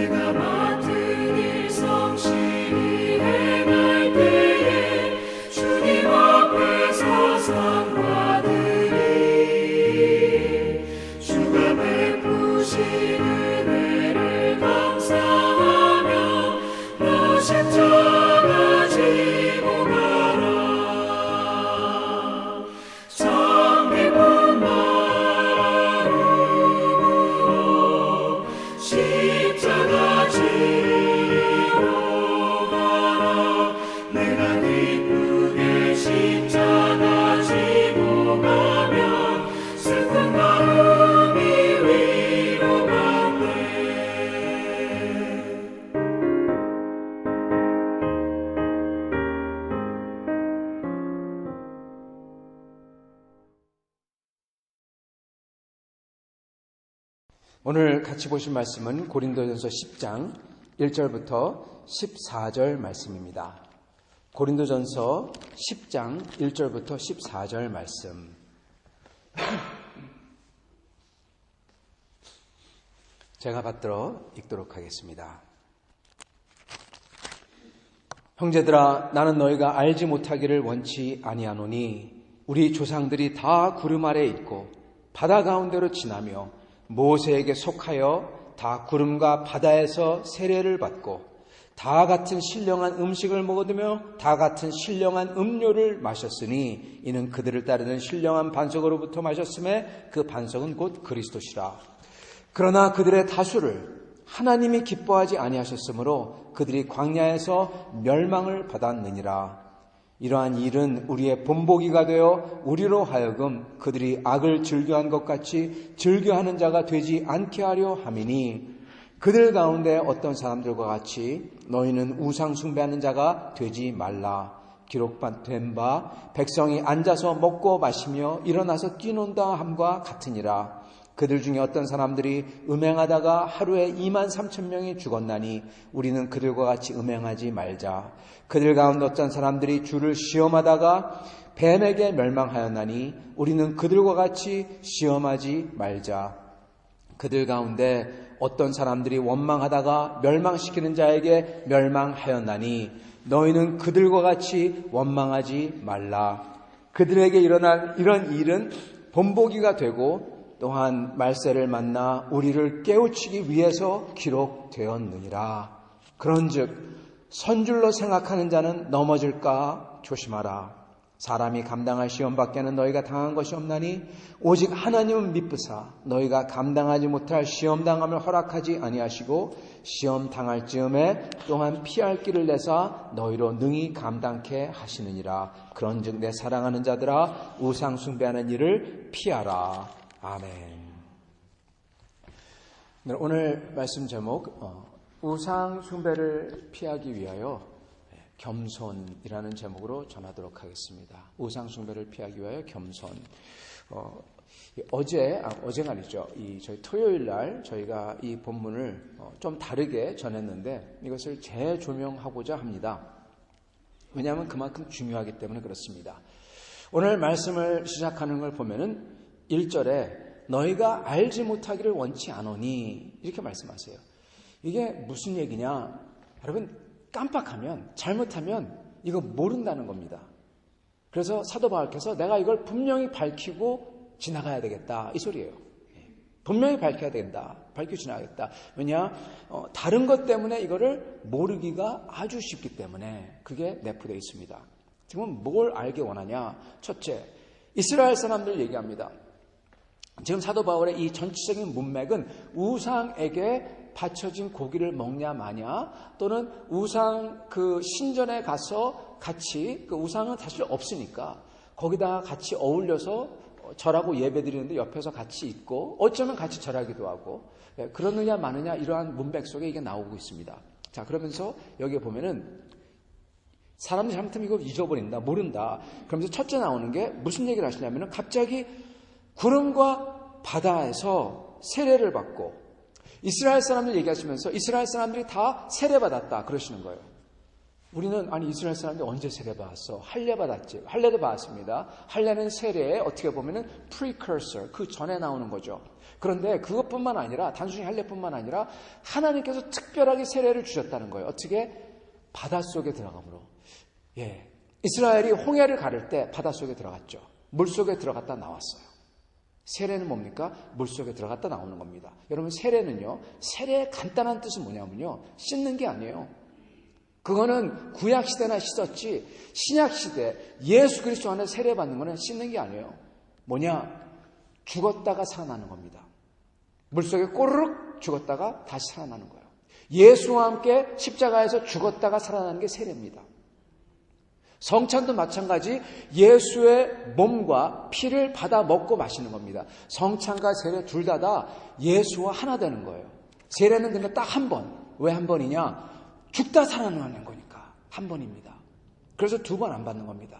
내가 맡은 일 성실히 행할 때에 주님 앞에서 상 받으리. 주가 베푸신 은혜를 감사하며 너 십자가 지고 가라. 장기문 마음으로 십자가 지고 가라. 내가 기쁘게 십자가 지고 가면 슬픈 마음이 위로받네. 오늘 같이 보실 말씀은 고린도전서 10장 1절부터 14절 말씀입니다. 고린도전서 10장 1절부터 14절 말씀. 제가 받들어 읽도록 하겠습니다. 형제들아, 나는 너희가 알지 못하기를 원치 아니하노니 우리 조상들이 다 구름 아래 있고 바다 가운데로 지나며 모세에게 속하여 다 구름과 바다에서 세례를 받고 다 같은 신령한 음식을 먹으며 다 같은 신령한 음료를 마셨으니 이는 그들을 따르는 신령한 반석으로부터 마셨음에 그 반석은 곧 그리스도시라. 그러나 그들의 다수를 하나님이 기뻐하지 아니하셨으므로 그들이 광야에서 멸망을 받았느니라. 이러한 일은 우리의 본보기가 되어 우리로 하여금 그들이 악을 즐겨한 것 같이 즐겨하는 자가 되지 않게 하려 함이니 그들 가운데 어떤 사람들과 같이 너희는 우상 숭배하는 자가 되지 말라. 기록된 바 백성이 앉아서 먹고 마시며 일어나서 뛰논다 함과 같으니라. 그들 중에 어떤 사람들이 음행하다가 하루에 23,000명이 죽었나니 우리는 그들과 같이 음행하지 말자. 그들 가운데 어떤 사람들이 주를 시험하다가 뱀에게 멸망하였나니 우리는 그들과 같이 시험하지 말자. 그들 가운데 어떤 사람들이 원망하다가 멸망시키는 자에게 멸망하였나니 너희는 그들과 같이 원망하지 말라. 그들에게 일어난 이런 일은 본보기가 되고 또한 말세를 만나 우리를 깨우치기 위해서 기록되었느니라. 그런즉 선줄로 생각하는 자는 넘어질까 조심하라. 사람이 감당할 시험 밖에는 너희가 당한 것이 없나니 오직 하나님은 미쁘사 너희가 감당하지 못할 시험 당함을 허락하지 아니하시고 시험 당할 즈음에 또한 피할 길을 내사 너희로 능히 감당케 하시느니라. 그런즉 내 사랑하는 자들아 우상 숭배하는 일을 피하라. 아멘. 오늘 말씀 제목 우상 숭배를 피하기 위하여 겸손이라는 제목으로 전하도록 하겠습니다. 우상 숭배를 피하기 위하여 겸손. 어제가 아니죠. 저희 토요일 날 저희가 이 본문을 좀 다르게 전했는데 이것을 재조명하고자 합니다. 왜냐하면 그만큼 중요하기 때문에 그렇습니다. 오늘 말씀을 시작하는 걸 보면은 1절에 너희가 알지 못하기를 원치 않으니 이렇게 말씀하세요. 이게 무슨 얘기냐? 여러분 깜빡하면 잘못하면 이거 모른다는 겁니다. 그래서 사도 바울께서 내가 이걸 분명히 밝히고 지나가야 되겠다 이 소리예요. 분명히 밝혀야 된다. 밝히고 지나가겠다. 왜냐? 다른 것 때문에 이거를 모르기가 아주 쉽기 때문에 그게 내포되어 있습니다. 지금 뭘 알기 원하냐? 첫째, 이스라엘 사람들 얘기합니다. 지금 사도 바울의 이 전체적인 문맥은 우상에게 바쳐진 고기를 먹냐 마냐 또는 우상 그 신전에 가서 같이 그 우상은 사실 없으니까 거기다가 같이 어울려서 절하고 예배드리는데 옆에서 같이 있고 어쩌면 같이 절하기도 하고 그러느냐 마느냐 이러한 문맥 속에 이게 나오고 있습니다. 자, 그러면서 여기에 보면은 사람들이 잘못하면 이거 잊어버린다, 모른다. 그러면서 첫째 나오는 게 무슨 얘기를 하시냐면은 갑자기 구름과 바다에서 세례를 받고 이스라엘 사람들 얘기하시면서 이스라엘 사람들이 다 세례받았다 그러시는 거예요. 우리는 아니 이스라엘 사람들이 언제 세례받았어? 할례 받았지. 할례도 받았습니다. 할례는 세례의 어떻게 보면은 precursor, 그 전에 나오는 거죠. 그런데 그것뿐만 아니라 단순히 할례뿐만 아니라 하나님께서 특별하게 세례를 주셨다는 거예요. 어떻게? 바닷속에 들어감으로. 예. 이스라엘이 홍해를 가를 때 바닷속에 들어갔죠. 물속에 들어갔다 나왔어요. 세례는 뭡니까? 물속에 들어갔다 나오는 겁니다. 여러분, 세례는요, 세례의 간단한 뜻은 뭐냐면요, 씻는 게 아니에요. 그거는 구약시대나 씻었지, 신약시대 예수 그리스도 안에 세례받는 거는 씻는 게 아니에요. 뭐냐? 죽었다가 살아나는 겁니다. 물속에 꼬르륵 죽었다가 다시 살아나는 거예요. 예수와 함께 십자가에서 죽었다가 살아나는 게 세례입니다. 성찬도 마찬가지 예수의 몸과 피를 받아 먹고 마시는 겁니다. 성찬과 세례 둘 다 예수와 하나 되는 거예요. 세례는 근데 딱 한 번. 왜 한 번이냐? 죽다 살아나는 거니까 한 번입니다. 그래서 두 번 안 받는 겁니다.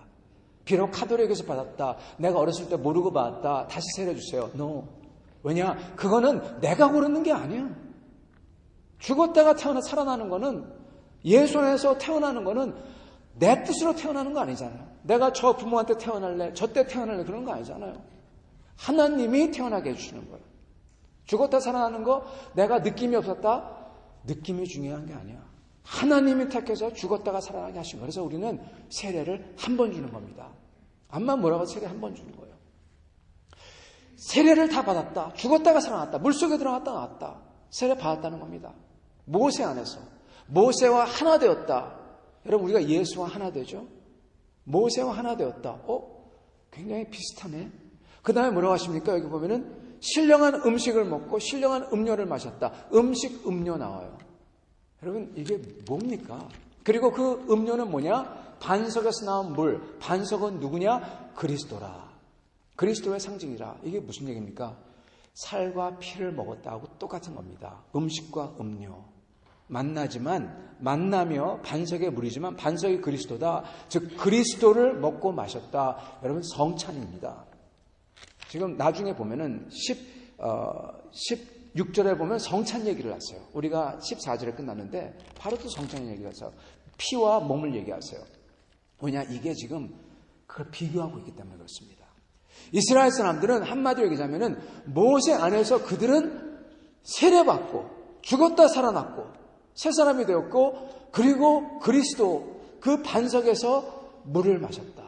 비록 카톨릭에서 받았다, 내가 어렸을 때 모르고 받았다, 다시 세례 주세요. No. 왜냐? 그거는 내가 고르는 게 아니야. 죽었다가 살아나는 거는, 예수 안에서 태어나는 거는 내 뜻으로 태어나는 거 아니잖아요. 내가 저 부모한테 태어날래, 저 때 태어날래, 그런 거 아니잖아요. 하나님이 태어나게 해주시는 거예요. 죽었다 살아나는 거 내가 느낌이 없었다? 느낌이 중요한 게 아니야. 하나님이 택해서 죽었다가 살아나게 하신 거예요. 그래서 우리는 세례를 한 번 주는 겁니다. 암만 뭐라고 세례 한 번 주는 거예요. 세례를 다 받았다. 죽었다가 살아났다. 물속에 들어갔다 나왔다. 세례 받았다는 겁니다. 모세 안에서. 모세와 하나 되었다. 여러분, 우리가 예수와 하나 되죠? 모세와 하나 되었다. 굉장히 비슷하네. 그 다음에 뭐라고 하십니까? 여기 보면은 신령한 음식을 먹고 신령한 음료를 마셨다. 음식, 음료 나와요. 여러분, 이게 뭡니까? 그리고 그 음료는 뭐냐? 반석에서 나온 물. 반석은 누구냐? 그리스도라. 그리스도의 상징이라. 이게 무슨 얘기입니까? 살과 피를 먹었다고 똑같은 겁니다. 음식과 음료. 만나며 반석의 물이지만 반석이 그리스도다. 즉 그리스도를 먹고 마셨다. 여러분, 성찬입니다. 지금 나중에 보면은 16절에 보면 성찬 얘기를 하세요. 우리가 14절에 끝났는데 바로 또 성찬 얘기를 하세요. 피와 몸을 얘기하세요. 왜냐? 이게 지금 그걸 비교하고 있기 때문에 그렇습니다. 이스라엘 사람들은 한마디로 얘기하자면은 모세 안에서 그들은 세례받고 죽었다 살아났고 새 사람이 되었고, 그리고 그리스도 그 반석에서 물을 마셨다.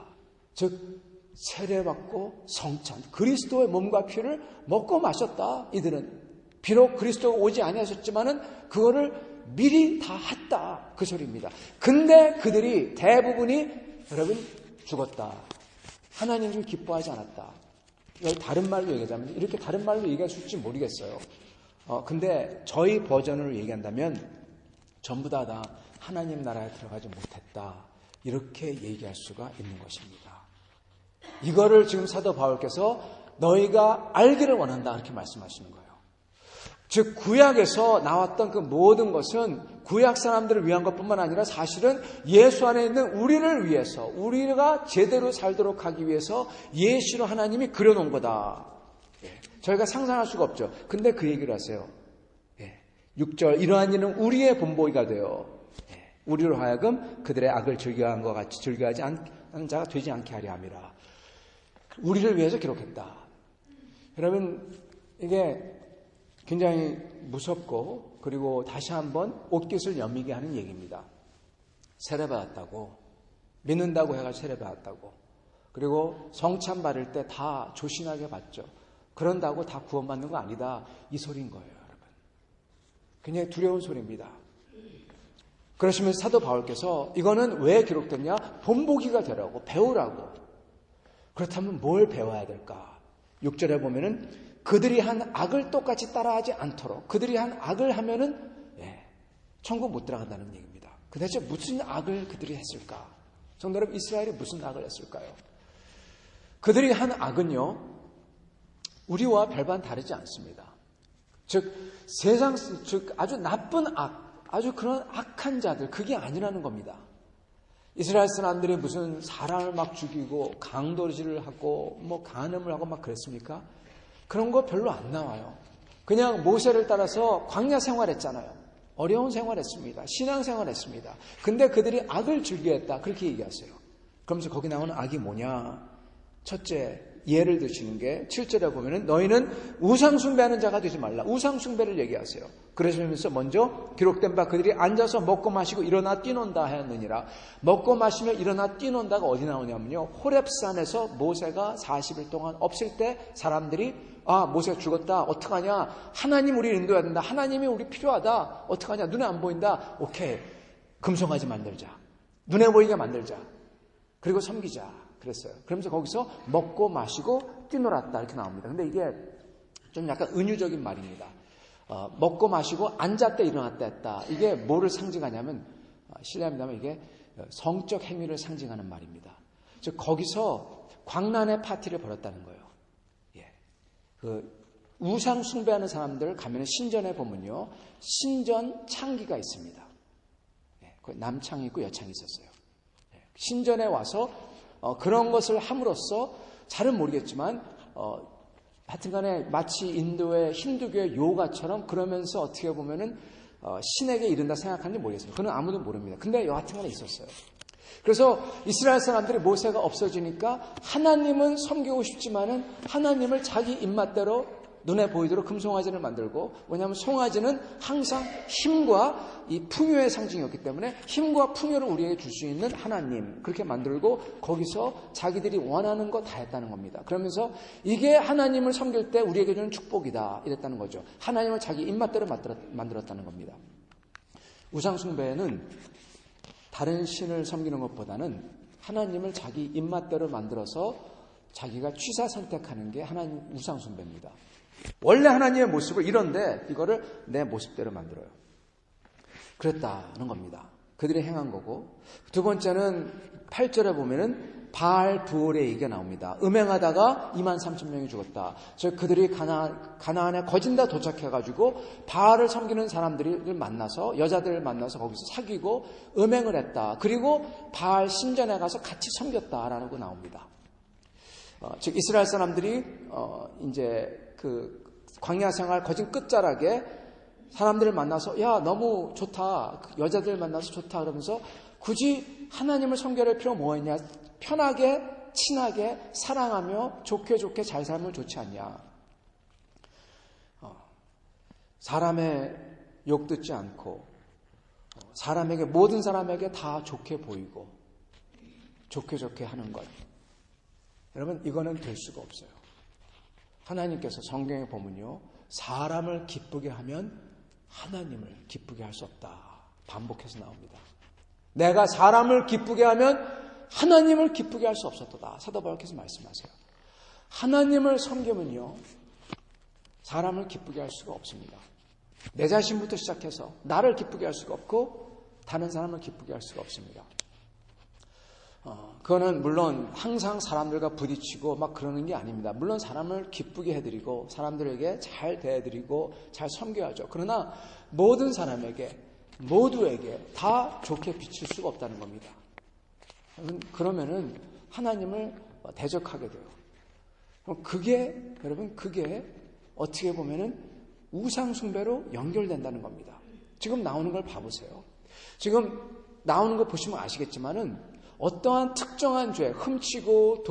즉 세례받고 성찬, 그리스도의 몸과 피를 먹고 마셨다. 이들은 비록 그리스도가 오지 아니하셨지만은 그거를 미리 다 했다, 그 소리입니다. 근데 그들이 대부분이 여러분 죽었다. 하나님 좀 기뻐하지 않았다. 다른 말로 얘기하자면 이렇게 다른 말로 얘기할 수 있을지 모르겠어요. 근데 저희 버전으로 얘기한다면 전부 다 하나님 나라에 들어가지 못했다. 이렇게 얘기할 수가 있는 것입니다. 이거를 지금 사도 바울께서 너희가 알기를 원한다. 이렇게 말씀하시는 거예요. 즉 구약에서 나왔던 그 모든 것은 구약 사람들을 위한 것뿐만 아니라 사실은 예수 안에 있는 우리를 위해서, 우리가 제대로 살도록 하기 위해서 예시로 하나님이 그려놓은 거다. 저희가 상상할 수가 없죠. 근데 그 얘기를 하세요. 6절, 이러한 일은 우리의 본보기가 되어 우리로 하여금 그들의 악을 즐겨한 것 같이 즐겨하지 않는 자가 되지 않게 하려 함이라. 우리를 위해서 기록했다. 여러분, 이게 굉장히 무섭고, 그리고 다시 한번 옷깃을 여미게 하는 얘기입니다. 세례받았다고, 믿는다고 해가지고 세례받았다고, 그리고 성찬 받을 때 다 조신하게 받죠. 그런다고 다 구원받는 거 아니다. 이 소리인 거예요, 여러분. 굉장히 두려운 소리입니다. 그러시면서 사도 바울께서 이거는 왜 기록됐냐? 본보기가 되라고, 배우라고. 그렇다면 뭘 배워야 될까? 6절에 보면은 그들이 한 악을 똑같이 따라하지 않도록, 그들이 한 악을 하면은 천국 못 들어간다는 얘기입니다. 도대체 무슨 악을 그들이 했을까? 성도 여러분, 이스라엘이 무슨 악을 했을까요? 그들이 한 악은요, 우리와 별반 다르지 않습니다. 즉 아주 나쁜 악, 아주 그런 악한 자들, 그게 아니라는 겁니다. 이스라엘 사람들이 무슨 사람을 막 죽이고 강도질을 하고 뭐 간음을 하고 막 그랬습니까? 그런 거 별로 안 나와요. 그냥 모세를 따라서 광야 생활했잖아요. 어려운 생활했습니다. 신앙 생활했습니다. 근데 그들이 악을 즐겨했다, 그렇게 얘기하세요. 그러면서 거기 나오는 악이 뭐냐? 첫째, 예를 드시는 게 7절에 보면은 너희는 우상 숭배하는 자가 되지 말라. 우상 숭배를 얘기하세요. 그러시면서 먼저 기록된 바 그들이 앉아서 먹고 마시고 일어나 뛰논다 하였느니라. 먹고 마시며 일어나 뛰논다가 어디 나오냐면요, 호렙산에서 모세가 40일 동안 없을 때 사람들이 모세가 죽었다, 어떡하냐, 하나님 우리 인도해야 된다, 하나님이 우리 필요하다, 어떡하냐, 눈에 안 보인다, 오케이, 금송아지 만들자, 눈에 보이게 만들자, 그리고 섬기자 그랬어요. 그러면서 거기서 먹고 마시고 뛰놀았다 이렇게 나옵니다. 근데 이게 좀 약간 은유적인 말입니다. 먹고 마시고 앉았다 일어났다 했다. 이게 뭐를 상징하냐면, 실례합니다만 이게 성적 행위를 상징하는 말입니다. 즉 거기서 광란의 파티를 벌였다는 거예요. 그 우상 숭배하는 사람들 가면 신전에 보면요, 신전 창기가 있습니다. 남창이 있고 여창이 있었어요. 신전에 와서 그런 것을 함으로써 잘은 모르겠지만 하여튼간에 마치 인도의 힌두교의 요가처럼 그러면서 어떻게 보면은 신에게 이른다 생각하는지 모르겠어요. 그건 아무도 모릅니다. 근데 여하튼간에 있었어요. 그래서 이스라엘 사람들이 모세가 없어지니까 하나님은 섬기고 싶지만은 하나님을 자기 입맛대로 눈에 보이도록 금송아지를 만들고, 왜냐하면 송아지는 항상 힘과 이 풍요의 상징이었기 때문에 힘과 풍요를 우리에게 줄 수 있는 하나님, 그렇게 만들고 거기서 자기들이 원하는 거 다 했다는 겁니다. 그러면서 이게 하나님을 섬길 때 우리에게 주는 축복이다 이랬다는 거죠. 하나님을 자기 입맛대로 만들었다는 겁니다. 우상숭배는 다른 신을 섬기는 것보다는 하나님을 자기 입맛대로 만들어서 자기가 취사 선택하는 게 하나님 우상숭배입니다. 원래 하나님의 모습을 이런데 이거를 내 모습대로 만들어요. 그랬다는 겁니다. 그들이 행한 거고, 두 번째는 8절에 보면은 바알 부올의 얘기가 나옵니다. 음행하다가 23,000명이 죽었다. 즉 그들이 가나안에 거진다 도착해가지고 바알을 섬기는 사람들을 만나서, 여자들을 만나서 거기서 사귀고 음행을 했다. 그리고 바알 신전에 가서 같이 섬겼다라고 나옵니다. 즉 이스라엘 사람들이 이제 그 광야 생활 거진 끝자락에 사람들을 만나서 야 너무 좋다, 여자들 만나서 좋다 그러면서 굳이 하나님을 섬겨할 필요가 뭐였냐, 편하게 친하게 사랑하며 좋게 잘 살면 좋지 않냐. 사람의 욕 듣지 않고 사람에게, 모든 사람에게 다 좋게 보이고 좋게 하는 것, 여러분 이거는 될 수가 없어요. 하나님께서 성경에 보면요, 사람을 기쁘게 하면 하나님을 기쁘게 할 수 없다 반복해서 나옵니다. 내가 사람을 기쁘게 하면 하나님을 기쁘게 할 수 없었다. 사도 바울께서 말씀하세요. 하나님을 섬기면요, 사람을 기쁘게 할 수가 없습니다. 내 자신부터 시작해서 나를 기쁘게 할 수가 없고 다른 사람을 기쁘게 할 수가 없습니다. 그거는 물론 항상 사람들과 부딪히고 막 그러는 게 아닙니다. 물론 사람을 기쁘게 해드리고 사람들에게 잘 대해드리고 잘 섬겨야죠. 그러나 모든 사람에게, 모두에게 다 좋게 비칠 수가 없다는 겁니다. 그러면은 하나님을 대적하게 돼요. 여러분 그게 어떻게 보면은 우상숭배로 연결된다는 겁니다. 지금 나오는 걸 봐보세요. 지금 나오는 거 보시면 아시겠지만은 어떠한 특정한 죄, 훔치고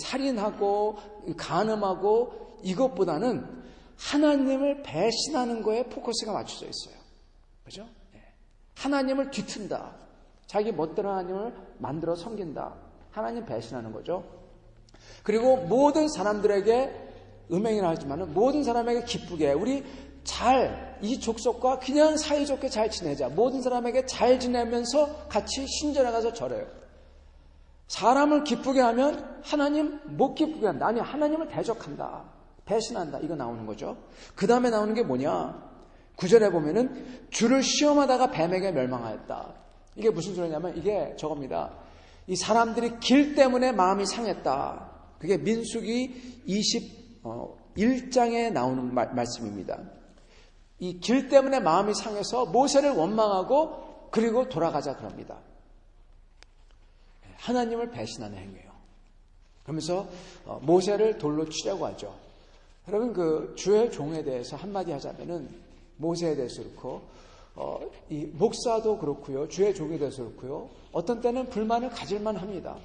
살인하고 간음하고 이것보다는 하나님을 배신하는 거에 포커스가 맞춰져 있어요. 그죠? 하나님을 뒤튼다. 자기 멋대로 하나님을 만들어 섬긴다. 하나님 배신하는 거죠. 그리고 모든 사람들에게 음행이라 하지만은 모든 사람에게 기쁘게 우리 이 족속과 그냥 사이좋게 잘 지내자. 모든 사람에게 잘 지내면서 같이 신전에 가서 절해요. 사람을 기쁘게 하면 하나님 못 기쁘게 한다. 아니, 하나님을 대적한다. 배신한다. 이거 나오는 거죠. 그 다음에 나오는 게 뭐냐? 9절에 보면은 주를 시험하다가 뱀에게 멸망하였다. 이게 무슨 소리냐면 이게 저겁니다. 이 사람들이 길 때문에 마음이 상했다. 그게 민수기 21장에 나오는 말씀입니다. 이 길 때문에 마음이 상해서 모세를 원망하고 그리고 돌아가자 그럽니다. 하나님을 배신하는 행위예요. 그러면서 모세를 돌로 치려고 하죠. 여러분 그 주의 종에 대해서 한마디 하자면은 모세에 대해서 그렇고 이 목사도 그렇고요. 주의 종에 대해서 그렇고요. 어떤 때는 불만을 가질만 합니다.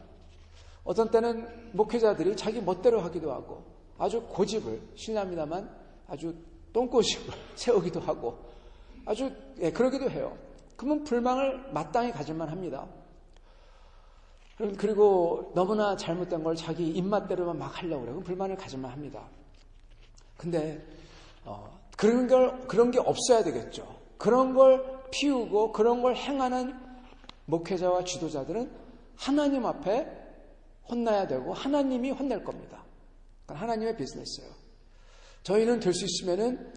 어떤 때는 목회자들이 자기 멋대로 하기도 하고 아주 고집을, 실례합니다만 아주 똥꼬집을 세우기도 하고 아주 그러기도 해요. 그러면 불만을 마땅히 가질만 합니다. 그리고 너무나 잘못된 걸 자기 입맛대로만 막 하려고 그래요. 그럼 불만을 가질만 합니다. 근데 그런 게 없어야 되겠죠. 그런 걸 피우고 그런 걸 행하는 목회자와 지도자들은 하나님 앞에 혼나야 되고 하나님이 혼낼 겁니다. 그건 하나님의 비즈니스예요. 저희는 될 수 있으면은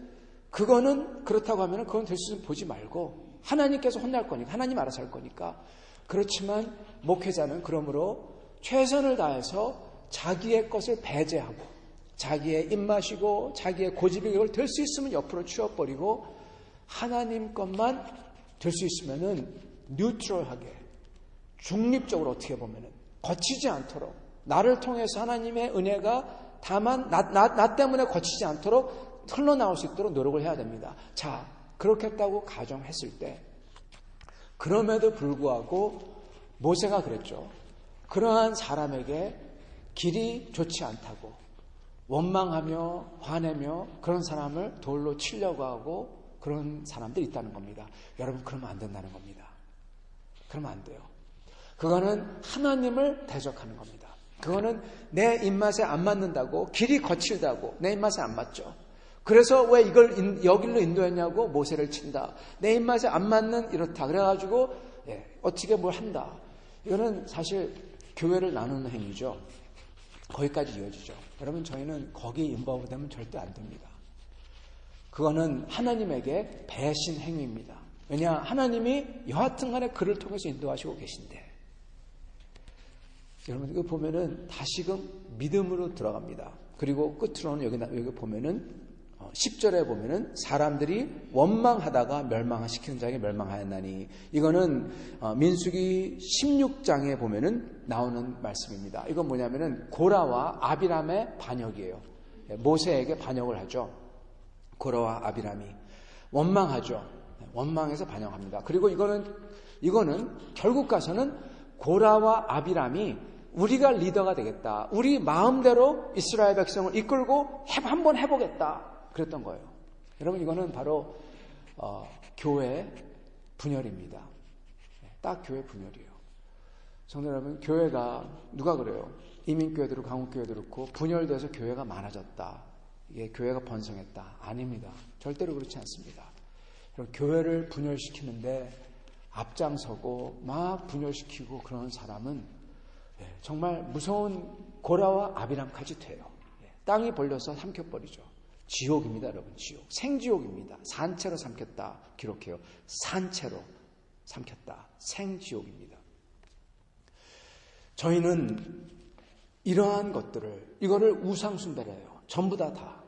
그거는 그렇다고 하면은 그건 될 수 있으면 보지 말고 하나님께서 혼날 거니까 하나님 알아서 할 거니까. 그렇지만 목회자는 그러므로 최선을 다해서 자기의 것을 배제하고 자기의 입맛이고 자기의 고집이 이걸 될 수 있으면 옆으로 치워버리고 하나님 것만 될 수 있으면은 뉴트럴하게 중립적으로 어떻게 보면은 거치지 않도록 나를 통해서 하나님의 은혜가 다만 나 때문에 거치지 않도록 흘러나올 수 있도록 노력을 해야 됩니다. 자, 그렇게 했다고 가정했을 때 그럼에도 불구하고 모세가 그랬죠. 그러한 사람에게 길이 좋지 않다고 원망하며 화내며 그런 사람을 돌로 치려고 하고 그런 사람들이 있다는 겁니다. 여러분, 그러면 안 된다는 겁니다. 그러면 안 돼요. 그거는 하나님을 대적하는 겁니다. 그거는 내 입맛에 안 맞는다고, 길이 거칠다고 내 입맛에 안 맞죠. 그래서 왜 이걸 여길로 인도했냐고 모세를 친다. 내 입맛에 안 맞는 이렇다. 그래가지고 어떻게 뭘 한다. 이거는 사실 교회를 나누는 행위죠. 거기까지 이어지죠. 여러분, 저희는 거기 인volve되면 절대 안 됩니다. 그거는 하나님에게 배신 행위입니다. 왜냐, 하나님이 여하튼 간에 그를 통해서 인도하시고 계신데. 여러분, 이거 보면은 다시금 믿음으로 들어갑니다. 그리고 끝으로는 여기 보면은 10절에 보면은 사람들이 원망하다가 멸망시키는 자에게 멸망하였나니, 이거는 민수기 16장에 보면은 나오는 말씀입니다. 이건 뭐냐면은 고라와 아비람의 반역이에요. 모세에게 반역을 하죠. 고라와 아비람이 원망하죠. 원망해서 반역합니다. 그리고 이거는 결국 가서는 고라와 아비람이 우리가 리더가 되겠다. 우리 마음대로 이스라엘 백성을 이끌고 한번 해보겠다. 그랬던 거예요. 여러분, 이거는 바로 교회 분열입니다. 딱 교회 분열이에요. 성도 여러분, 교회가 누가 그래요? 이민교회도 그렇고 한국교회도 그렇고 분열돼서 교회가 많아졌다. 이게 교회가 번성했다. 아닙니다. 절대로 그렇지 않습니다. 교회를 분열시키는데 앞장서고 막 분열시키고 그런 사람은 정말 무서운 고라와 아비람까지 돼요. 땅이 벌려서 삼켜버리죠. 지옥입니다, 여러분. 지옥. 생지옥입니다. 산채로 삼켰다 기록해요. 산채로 삼켰다. 생지옥입니다. 저희는 이러한 것들을, 이거를 우상숭배래요. 전부 다.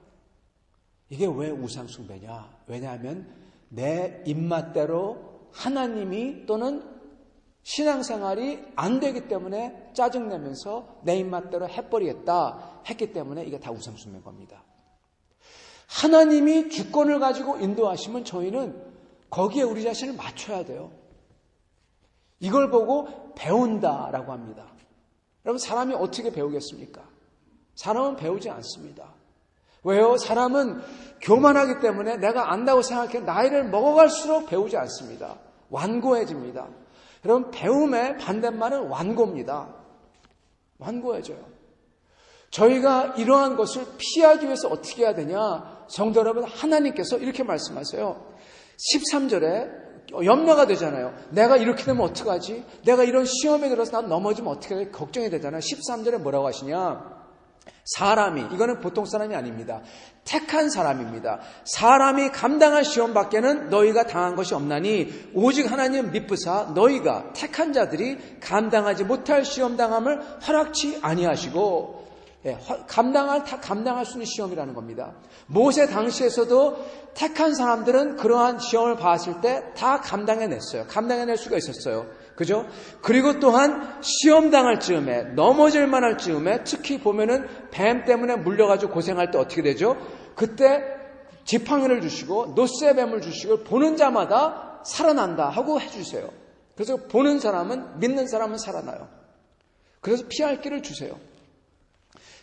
이게 왜 우상숭배냐? 왜냐하면 내 입맛대로 하나님이 또는 신앙생활이 안 되기 때문에 짜증내면서 내 입맛대로 해버리겠다 했기 때문에 이게 다 우상숭배인 겁니다. 하나님이 주권을 가지고 인도하시면 저희는 거기에 우리 자신을 맞춰야 돼요. 이걸 보고 배운다라고 합니다. 여러분, 사람이 어떻게 배우겠습니까? 사람은 배우지 않습니다. 왜요? 사람은 교만하기 때문에 내가 안다고 생각해 나이를 먹어갈수록 배우지 않습니다. 완고해집니다. 여러분, 배움의 반대말은 완고입니다. 완고해져요. 저희가 이러한 것을 피하기 위해서 어떻게 해야 되냐? 성도 여러분, 하나님께서 이렇게 말씀하세요. 13절에 염려가 되잖아요. 내가 이렇게 되면 어떡하지? 내가 이런 시험에 들어서 난 넘어지면 어떻게 할지 걱정이 되잖아요. 13절에 뭐라고 하시냐? 사람이, 이거는 보통 사람이 아닙니다. 택한 사람입니다. 사람이 감당할 시험 밖에는 너희가 당한 것이 없나니 오직 하나님 미쁘사 너희가 택한 자들이 감당하지 못할 시험 당함을 허락치 아니하시고, 감당할 수 있는 시험이라는 겁니다. 모세 당시에서도 택한 사람들은 그러한 시험을 봤을 때 다 감당해냈어요. 감당해낼 수가 있었어요. 그죠? 그리고 또한 시험 당할 즈음에, 넘어질 만할 즈음에, 특히 보면은 뱀 때문에 물려가지고 고생할 때 어떻게 되죠? 그때 지팡이를 주시고 노쇠 뱀을 주시고 보는 자마다 살아난다 하고 해주세요. 그래서 보는 사람은, 믿는 사람은 살아나요. 그래서 피할 길을 주세요.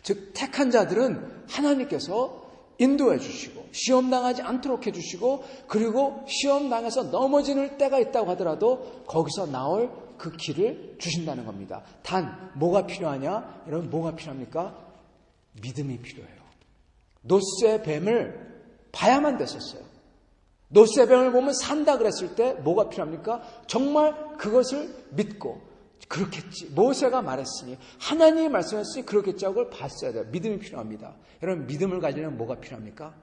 즉 택한 자들은 하나님께서 인도해 주시고 시험당하지 않도록 해주시고 그리고 시험당해서 넘어지는 때가 있다고 하더라도 거기서 나올 그 길을 주신다는 겁니다. 단 뭐가 필요하냐? 여러분 뭐가 필요합니까? 믿음이 필요해요. 노스의 뱀을 봐야만 됐었어요. 노스의 뱀을 보면 산다 그랬을 때 뭐가 필요합니까? 정말 그것을 믿고 그렇겠지. 모세가 말했으니 하나님이 말씀했으니 그렇겠지 하고 그걸 봤어야 돼요. 믿음이 필요합니다. 여러분 믿음을 가지려면 뭐가 필요합니까?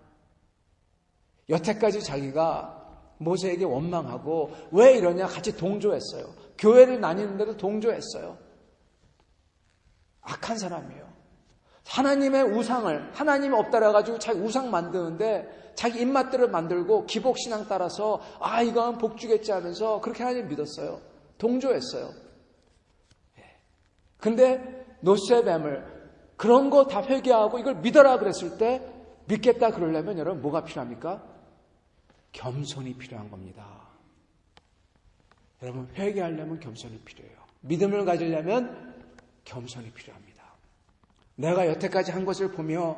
여태까지 자기가 모세에게 원망하고 왜 이러냐 같이 동조했어요. 교회를 나뉘는데도 동조했어요. 악한 사람이에요. 하나님의 우상을 하나님이 없다라 가지고 자기 우상 만드는데 자기 입맛대로 만들고 기복신앙 따라서 이거 하면 복 주겠지 하면서 그렇게 하나님 믿었어요. 동조했어요. 근데 노스의 뱀을 그런 거 다 회개하고 이걸 믿어라 그랬을 때 믿겠다 그러려면 여러분 뭐가 필요합니까? 겸손이 필요한 겁니다. 여러분 회개하려면 겸손이 필요해요. 믿음을 가지려면 겸손이 필요합니다. 내가 여태까지 한 것을 보며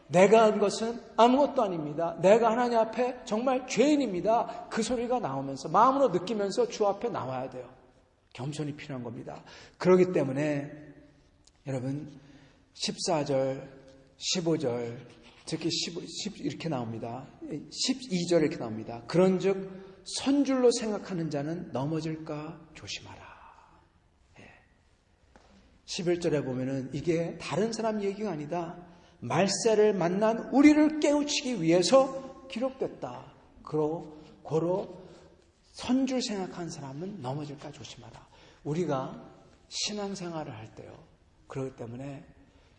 내가 한 것은 아무것도 아닙니다. 내가 하나님 앞에 정말 죄인입니다. 그 소리가 나오면서 마음으로 느끼면서 주 앞에 나와야 돼요. 겸손이 필요한 겁니다. 그렇기 때문에 여러분 14절, 15절, 특히 10 이렇게 나옵니다. 12절 이렇게 나옵니다. 그런즉 선줄로 생각하는 자는 넘어질까 조심하라. 11절에 보면은 이게 다른 사람 얘기가 아니다. 말세를 만난 우리를 깨우치기 위해서 기록됐다. 고로 선줄 생각하는 사람은 넘어질까 조심하라. 우리가 신앙생활을 할 때요. 그렇기 때문에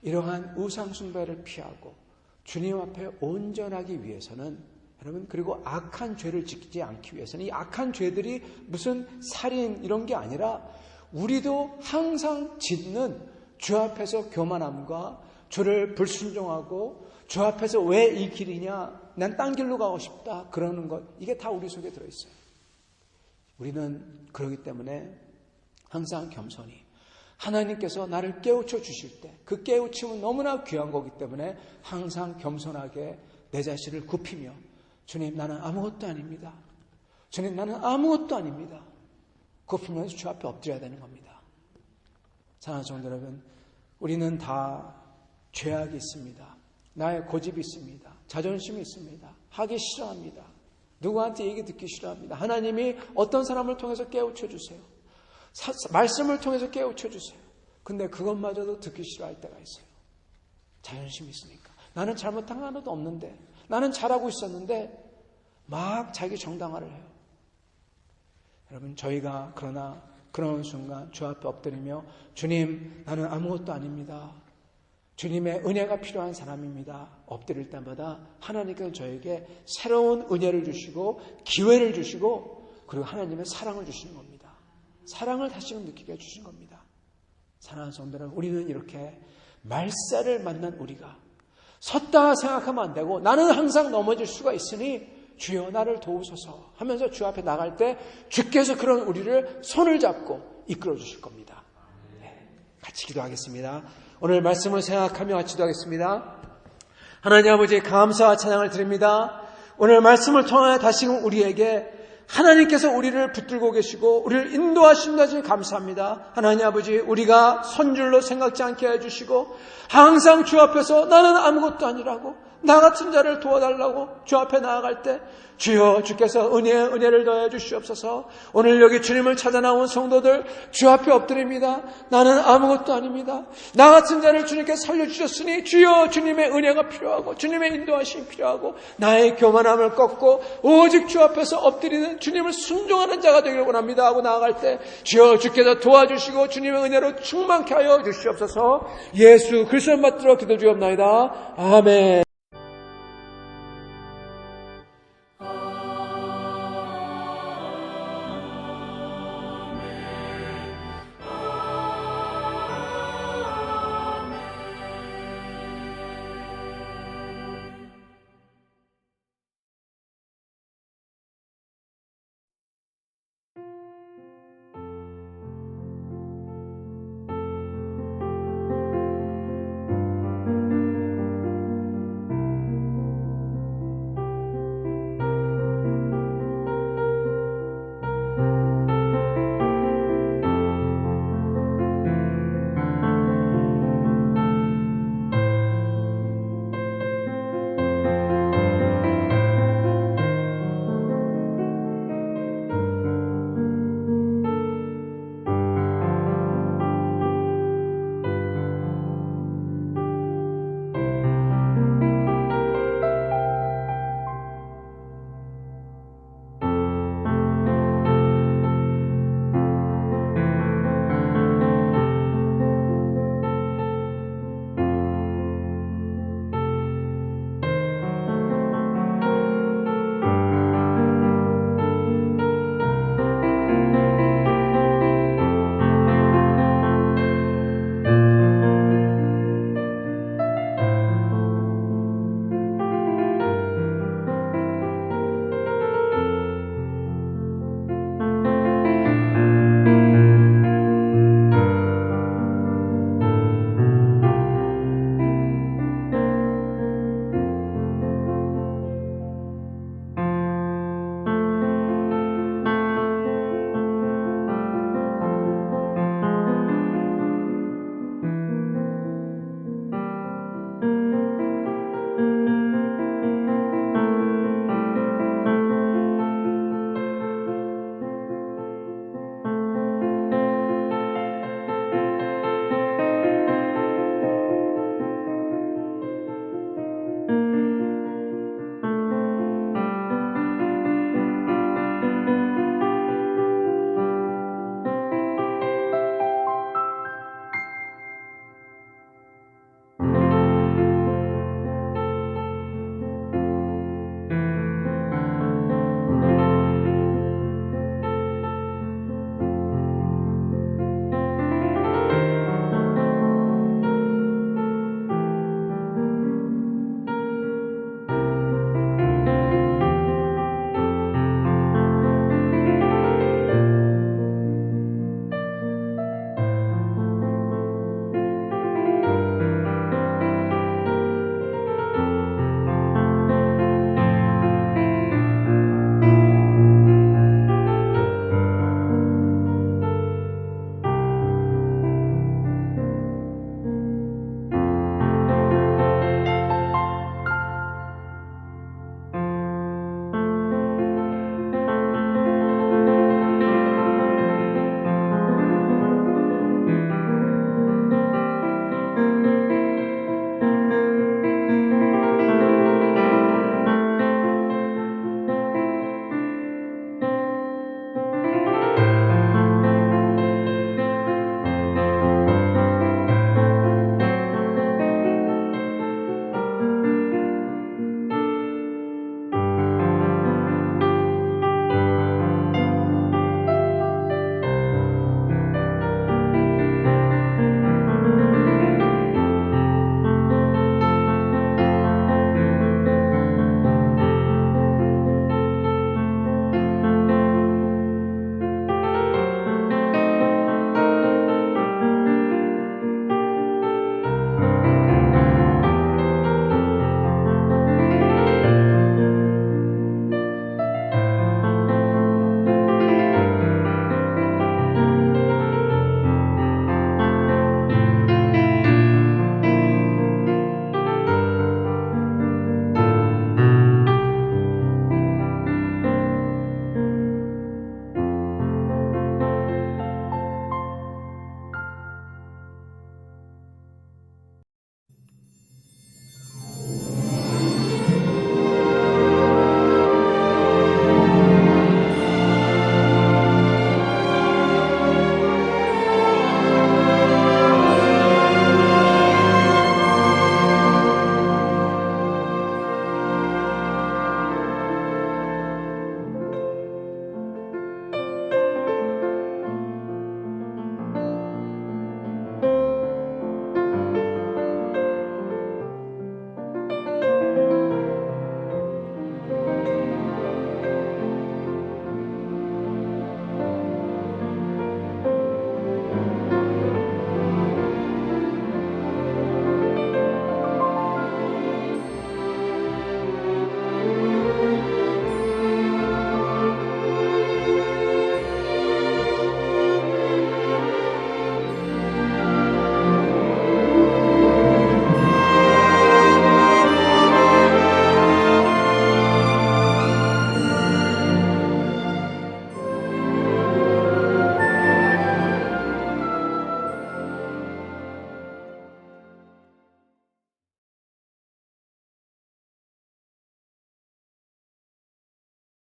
이러한 우상숭배를 피하고 주님 앞에 온전하기 위해서는 여러분 그리고 악한 죄를 지키지 않기 위해서는 이 악한 죄들이 무슨 살인 이런 게 아니라 우리도 항상 짓는 주 앞에서 교만함과 주를 불순종하고 주 앞에서 왜 이 길이냐 난 딴 길로 가고 싶다 그러는 것 이게 다 우리 속에 들어있어요. 우리는 그러기 때문에 항상 겸손히 하나님께서 나를 깨우쳐 주실 때 그 깨우침은 너무나 귀한 거기 때문에 항상 겸손하게 내 자신을 굽히며 주님 나는 아무것도 아닙니다. 주님 나는 아무것도 아닙니다. 굽히면서 주 앞에 엎드려야 되는 겁니다. 사랑하는 성도 여러분, 우리는 다 죄악이 있습니다. 나의 고집이 있습니다. 자존심이 있습니다. 하기 싫어합니다. 누구한테 얘기 듣기 싫어합니다. 하나님이 어떤 사람을 통해서 깨우쳐 주세요. 말씀을 통해서 깨우쳐 주세요. 근데 그것마저도 듣기 싫어할 때가 있어요. 자존심이 있으니까. 나는 잘못한 거 하나도 없는데 나는 잘하고 있었는데 막 자기 정당화를 해요. 여러분 저희가 그러나 그런 순간 주 앞에 엎드리며 주님 나는 아무것도 아닙니다. 주님의 은혜가 필요한 사람입니다. 엎드릴 때마다 하나님께서 저에게 새로운 은혜를 주시고 기회를 주시고 그리고 하나님의 사랑을 주시는 겁니다. 사랑을 다시금 느끼게 해주신 겁니다. 사랑하는 성도는 우리는 이렇게 말세를 만난 우리가 섰다 생각하면 안 되고 나는 항상 넘어질 수가 있으니 주여 나를 도우소서 하면서 주 앞에 나갈 때 주께서 그런 우리를 손을 잡고 이끌어 주실 겁니다. 같이 기도하겠습니다. 오늘 말씀을 생각하며 같이 기도하겠습니다. 하나님 아버지 감사와 찬양을 드립니다. 오늘 말씀을 통해 다시금 우리에게 하나님께서 우리를 붙들고 계시고 우리를 인도하신 것을 감사합니다. 하나님 아버지 우리가 선줄로 생각지 않게 해주시고 항상 주 앞에서 나는 아무것도 아니라고 나 같은 자를 도와달라고 주 앞에 나아갈 때 주여 주께서 은혜를 더해 주시옵소서. 오늘 여기 주님을 찾아 나온 성도들 주 앞에 엎드립니다. 나는 아무것도 아닙니다. 나 같은 자를 주님께 살려주셨으니 주여 주님의 은혜가 필요하고 주님의 인도하심이 필요하고 나의 교만함을 꺾고 오직 주 앞에서 엎드리는 주님을 순종하는 자가 되기를 원합니다 하고 나아갈 때 주여 주께서 도와주시고 주님의 은혜로 충만케 하여 주시옵소서. 예수 그리스도를 받들어 기도드리옵나이다. 아멘.